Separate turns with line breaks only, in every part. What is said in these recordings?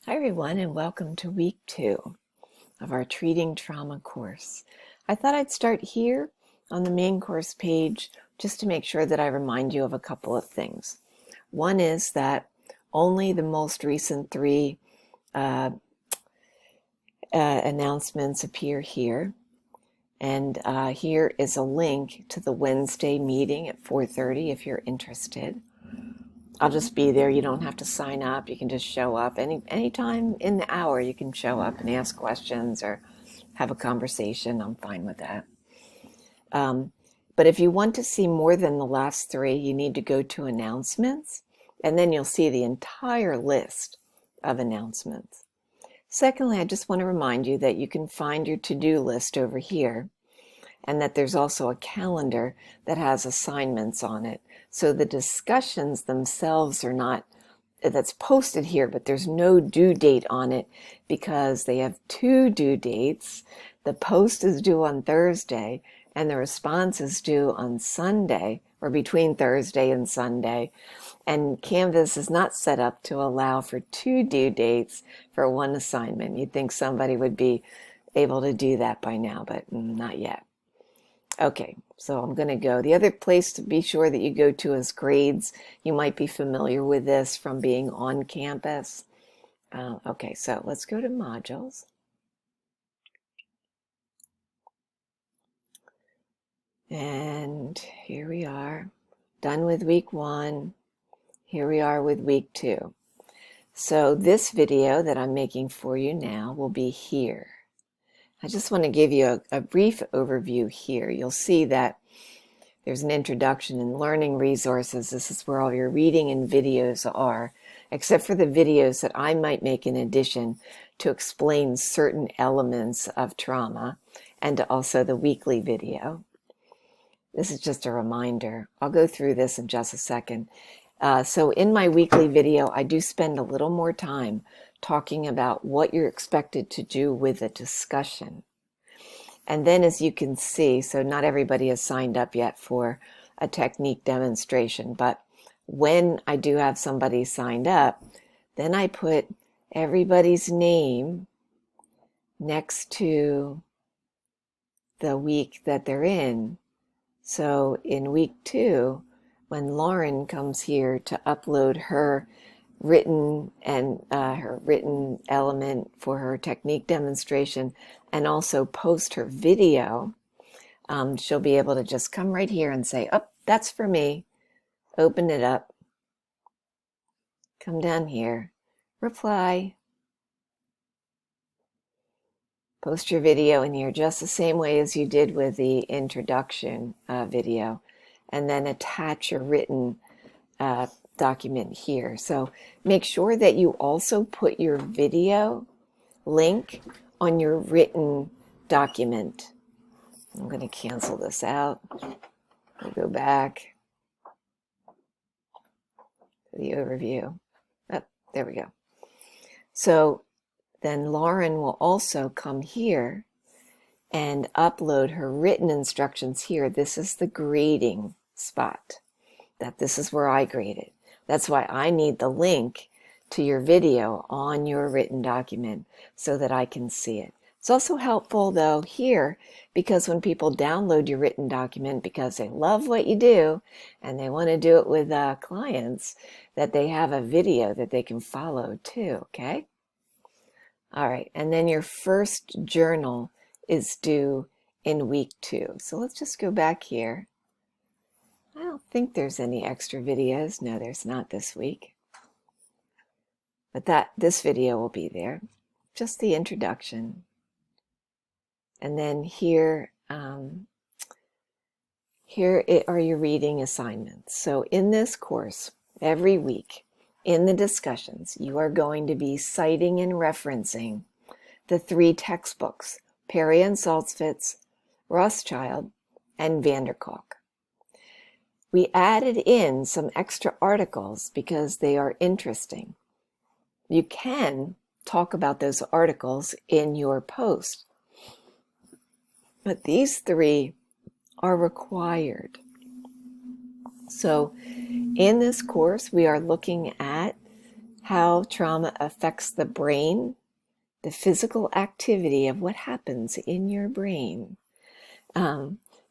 Hi everyone, and welcome to week 2 of our Treating Trauma course. I thought I'd start here on the main course page just to make sure that I remind you of a couple of things. One is that only the most recent 3 announcements appear here. And here is a link to the Wednesday meeting at 4:30 if you're interested. I'll just be there. You don't have to sign up. You can just show up. Any time in the hour you can show up and ask questions or have a conversation. I'm fine with that. But if you want to see more than the last 3, you need to go to announcements, and then you'll see the entire list of announcements. Secondly, I just want to remind you that you can find your to-do list over here, and that there's also a calendar that has assignments on it. So the discussions themselves are not, that's posted here, but there's no due date on it because they have 2 due dates. The post is due on Thursday and the response is due on Sunday, or between Thursday and Sunday. And Canvas is not set up to allow for 2 due dates for 1 assignment. You'd think somebody would be able to do that by now, but not yet. Okay, so I'm going to go. The other place to be sure that you go to is grades. You might be familiar with this from being on campus. Okay, so let's go to modules. And here we are, done with week 1. Here we are with week 2. So this video that I'm making for you now will be here. I just want to give you a brief overview here. You'll see that there's an introduction in learning resources. This is where all your reading and videos are, except for the videos that I might make in addition to explain certain elements of trauma, and also the weekly video. This is just a reminder. I'll go through this in just a second. So in my weekly video, I do spend a little more time talking about what you're expected to do with a discussion. And then as you can see, so not everybody has signed up yet for a technique demonstration, but when I do have somebody signed up, then I put everybody's name next to the week that they're in. So in week 2, when Lauren comes here to upload her written element for her technique demonstration and also post her video, she'll be able to just come right here and say, oh, that's for me. Open it up. Come down here. Reply. Post your video in here just the same way as you did with the introduction video, and then attach your written document here. So make sure that you also put your video link on your written document. I'm going to cancel this out. We'll go back to the overview. Oh, there we go. So then Lauren will also come here and upload her written instructions here. This is the grading spot. This is where I grade it. That's why I need the link to your video on your written document so that I can see it. It's also helpful though here because when people download your written document because they love what you do and they want to do it with clients, that they have a video that they can follow too, okay? All right, and then your first journal is due in week 2. So let's just go back here. I don't think there's any extra videos. No, there's not this week. But this video will be there. Just the introduction. And then here are your reading assignments. So in this course, every week, in the discussions, you are going to be citing and referencing the 3 textbooks, Perry and Salzfitz, Rothschild, and van der Kolk. We added in some extra articles because they are interesting. You can talk about those articles in your post, but these 3 are required. So in this course, we are looking at how trauma affects the brain, the physical activity of what happens in your brain,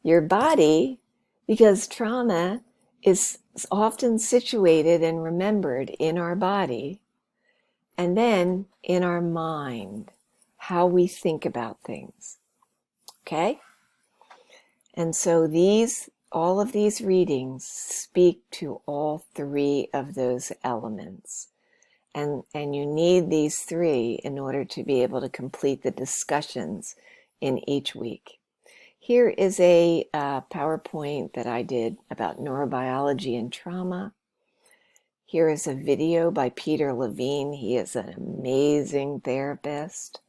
your body, because trauma is often situated and remembered in our body, and then in our mind, how we think about things. Okay? And so all of these readings speak to all three of those elements. And you need these three in order to be able to complete the discussions in each week. Here is a PowerPoint that I did about neurobiology and trauma. Here is a video by Peter Levine. He is an amazing therapist.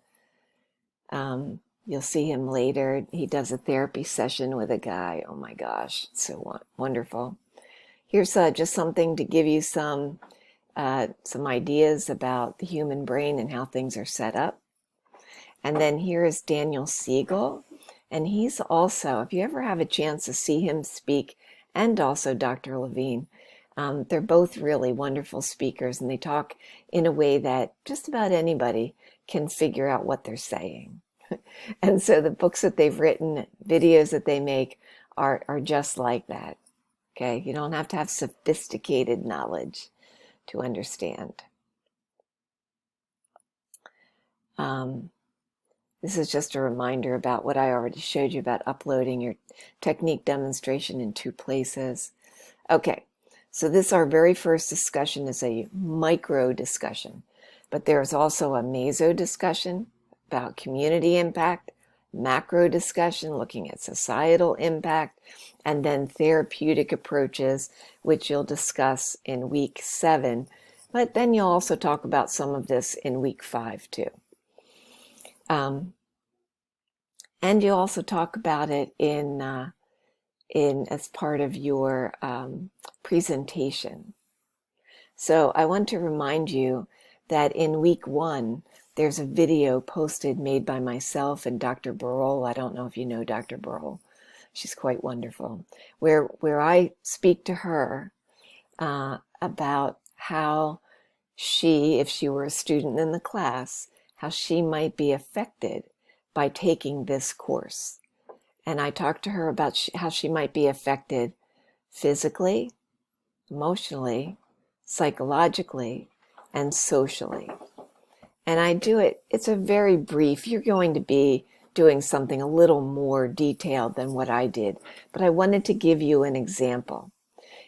You'll see him later. He does a therapy session with a guy. Oh my gosh, it's so wonderful. Here's just something to give you some ideas about the human brain and how things are set up. And then here is Daniel Siegel. And he's also, if you ever have a chance to see him speak, and also Dr. Levine, they're both really wonderful speakers, and they talk in a way that just about anybody can figure out what they're saying. And so the books that they've written, videos that they make are just like that. Okay, you don't have to have sophisticated knowledge to understand. This is just a reminder about what I already showed you about uploading your technique demonstration in 2 places. Okay, so this, our very first discussion, is a micro discussion, but there's also a meso discussion about community impact, macro discussion looking at societal impact, and then therapeutic approaches, which you'll discuss in week 7. But then you'll also talk about some of this in week 5 too. And you'll also talk about it in as part of your presentation. So I want to remind you that in week 1, there's a video posted made by myself and Dr. Burrell. I don't know if you know Dr. Burrell. She's quite wonderful. Where I speak to her about how she, if she were a student in the class, how she might be affected by taking this course. And I talked to her about how she might be affected physically, emotionally, psychologically, and socially. And I do it, it's a very brief, you're going to be doing something a little more detailed than what I did, but I wanted to give you an example.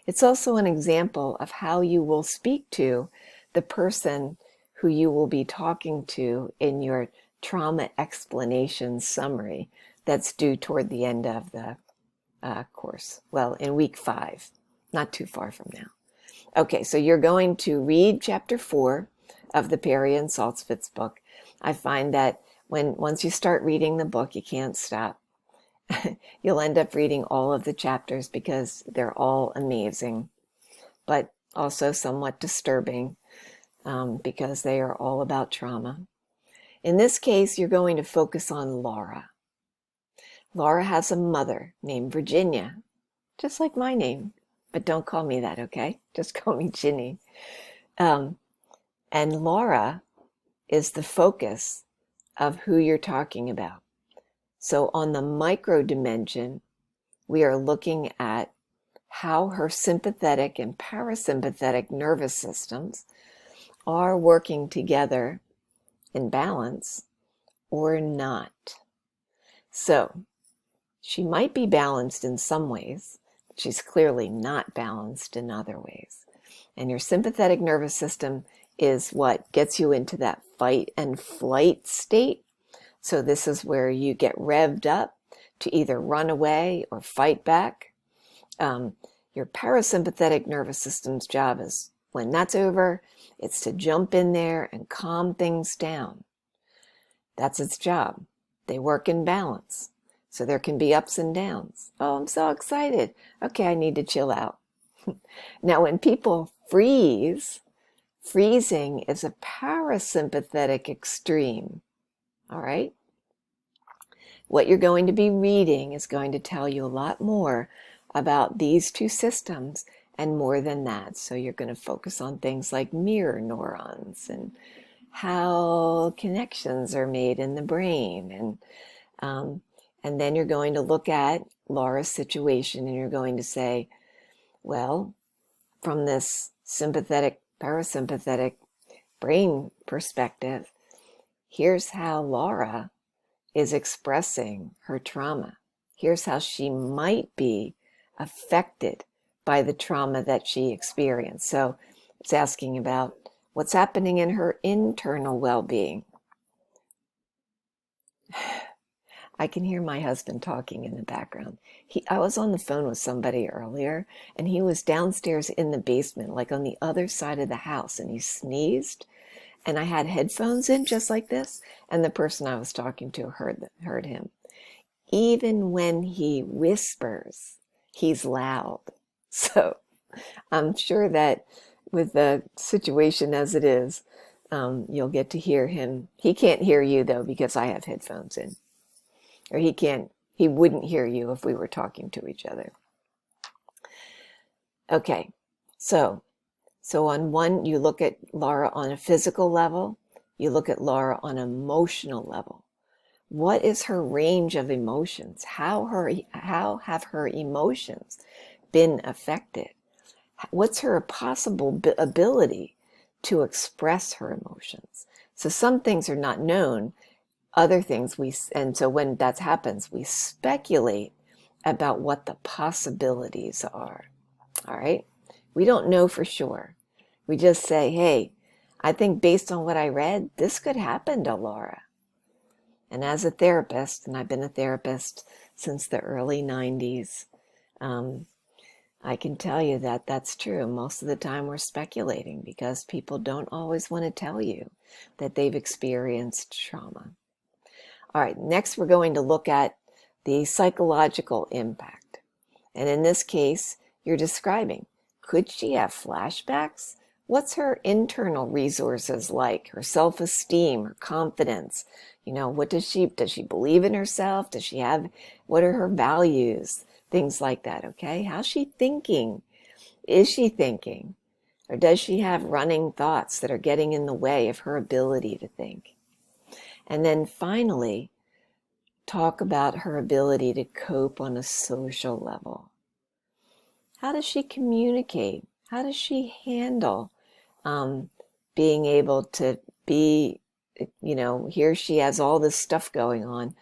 It's also an example of how you will speak to the person who you will be talking to in your trauma explanation summary that's due toward the end of the course. Well, in week 5, not too far from now. Okay, so you're going to read chapter 4 of the Perry and Salzwitz book. I find that once you start reading the book, you can't stop. You'll end up reading all of the chapters because they're all amazing, but also somewhat disturbing because they are all about trauma. In this case, you're going to focus on Laura. Laura has a mother named Virginia, just like my name, but don't call me that, okay? Just call me Ginny. And Laura is the focus of who you're talking about. So on the micro dimension, we are looking at how her sympathetic and parasympathetic nervous systems are working together in balance or not. So she might be balanced in some ways, but she's clearly not balanced in other ways. And your sympathetic nervous system is what gets you into that fight and flight state. So this is where you get revved up to either run away or fight back. Your parasympathetic nervous system's job is, when that's over, it's to jump in there and calm things down. That's its job. They work in balance. So there can be ups and downs. Oh, I'm so excited. Okay, I need to chill out. Now, when people freeze, freezing is a parasympathetic extreme. All right? What you're going to be reading is going to tell you a lot more about these two systems and more than that. So you're going to focus on things like mirror neurons and how connections are made in the brain. And then you're going to look at Laura's situation and you're going to say, well, from this sympathetic, parasympathetic brain perspective, here's how Laura is expressing her trauma. Here's how she might be affected by the trauma that she experienced. So it's asking about what's happening in her internal well-being. I can hear my husband talking in the background. I was on the phone with somebody earlier, and he was downstairs in the basement, like on the other side of the house, and he sneezed, and I had headphones in just like this, and the person I was talking to heard him. Even when he whispers, he's loud. So I'm sure that with the situation as it is, you'll get to hear him. He can't hear you though, because I have headphones in. Or he wouldn't hear you if we were talking to each other. Okay, so on one, you look at Laura on a physical level, you look at Laura on an emotional level. What is her range of emotions? How have her emotions been affected? What's her possible ability to express her emotions? So some things are not known, other things and so when that happens, we speculate about what the possibilities are. All right? We don't know for sure. We just say, hey, I think based on what I read, this could happen to Laura. And as a therapist, and I've been a therapist since the early 90s, I can tell you that that's true. Most of the time we're speculating because people don't always want to tell you that they've experienced trauma. All right, next we're going to look at the psychological impact. And in this case, you're describing, could she have flashbacks? What's her internal resources like? Her self-esteem, her confidence? What does she believe in herself? What are her values? Things like that, okay? How's she thinking? Is she thinking? Or does she have running thoughts that are getting in the way of her ability to think? And then finally, talk about her ability to cope on a social level. How does she communicate? How does she handle being able to be, here she has all this stuff going on.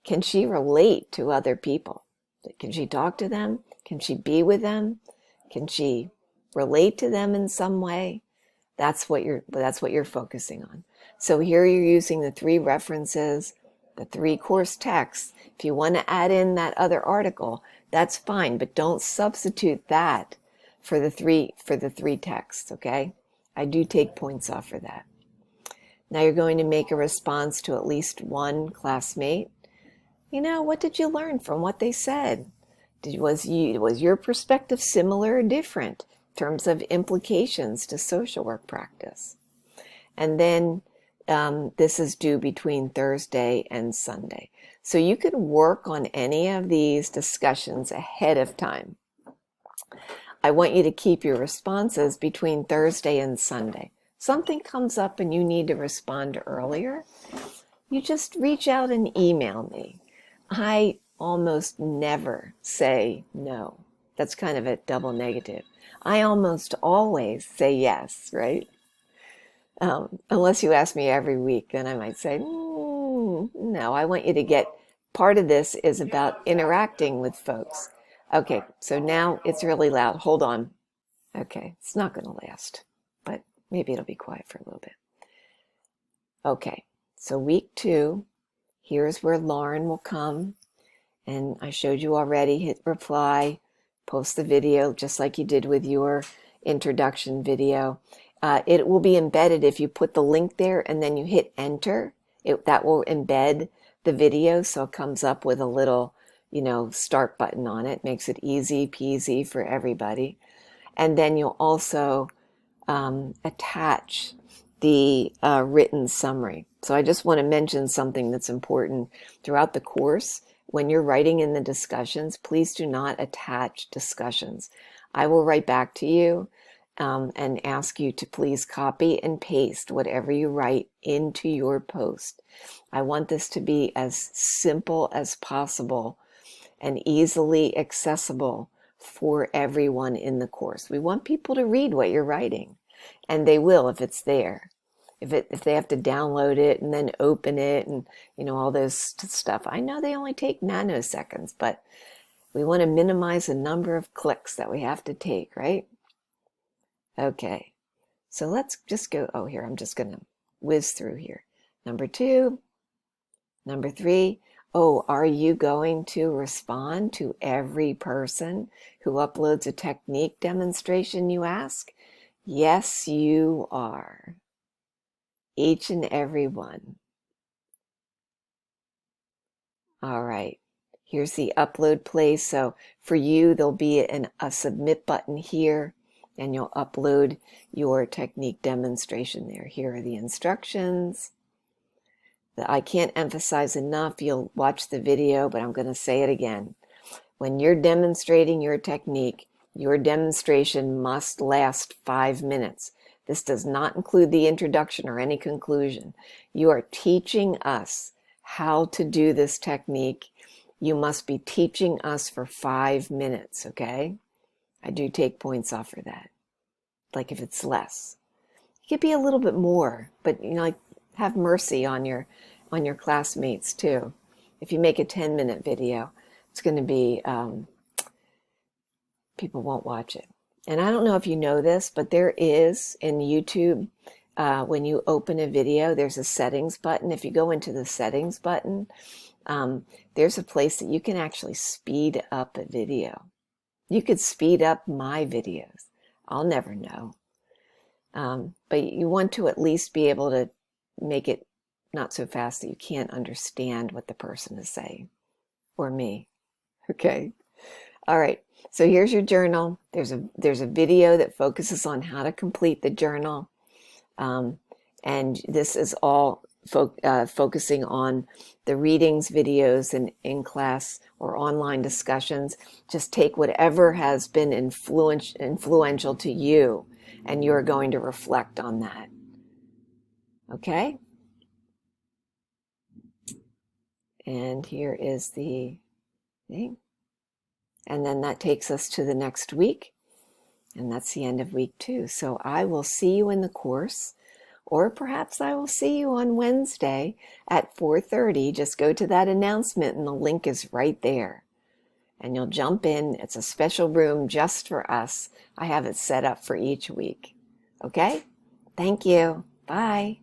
Can she relate to other people? Can she talk to them? Can she be with them? Can she relate to them in some way? That's what you're focusing on. So here you're using the 3 references, the 3 course texts. If you want to add in that other article, that's fine, but don't substitute that for the 3 texts, okay? I do take points off for that. Now you're going to make a response to at least one classmate. What did you learn from what they said? Was your perspective similar or different in terms of implications to social work practice? And then this is due between Thursday and Sunday. So you could work on any of these discussions ahead of time. I want you to keep your responses between Thursday and Sunday. Something comes up and you need to respond earlier, you just reach out and email me. I almost never say no. That's kind of a double negative. I almost always say yes, right? Unless you ask me every week, then I might say, no, I want you to get, part of this is about interacting with folks. Okay, so now it's really loud. Hold on. Okay, it's not going to last, but maybe it'll be quiet for a little bit. Okay, so week 2, here's where Lauren will come. And I showed you already, hit reply, post the video, just like you did with your introduction video. It will be embedded if you put the link there and then you hit enter. That will embed the video, so it comes up with a little, start button on it. Makes it easy peasy for everybody. And then you'll also attach the written summary. So I just want to mention something that's important throughout the course. When you're writing in the discussions, please do not attach discussions. I will write back to you and ask you to please copy and paste whatever you write into your post. I want this to be as simple as possible and easily accessible for everyone in the course. We want people to read what you're writing, and they will if it's there. If they have to download it and then open it and all those stuff. I know they only take nanoseconds, but we want to minimize the number of clicks that we have to take, right? Okay, so let's just go, here, I'm just going to whiz through here. Number 2, number 3, are you going to respond to every person who uploads a technique demonstration, you ask? Yes, you are. Each and every one. All right, here's the upload place. So for you, there'll be a submit button here, and you'll upload your technique demonstration there. Here are the instructions. I can't emphasize enough, you'll watch the video, but I'm going to say it again. When you're demonstrating your technique, your demonstration must last 5 minutes. This does not include the introduction or any conclusion. You are teaching us how to do this technique. You must be teaching us for 5 minutes, okay? I do take points off for that. Like if it's less. It could be a little bit more, but have mercy on your classmates too. If you make a 10-minute video, it's going to be, people won't watch it. And I don't know if you know this, but there is in YouTube, when you open a video, there's a settings button. If you go into the settings button, there's a place that you can actually speed up a video. You could speed up my videos. I'll never know. But you want to at least be able to make it not so fast that you can't understand what the person is saying, or me. Okay. All right. So here's your journal. There's a video that focuses on how to complete the journal. And this is all focusing on the readings, videos, and in-class or online discussions. Just take whatever has been influential to you, and you're going to reflect on that. Okay? And here is the thing. And then that takes us to the next week. And that's the end of week 2. So I will see you in the course, or perhaps I will see you on Wednesday at 4:30. Just go to that announcement and the link is right there. And you'll jump in. It's a special room just for us. I have it set up for each week. Okay? Thank you. Bye.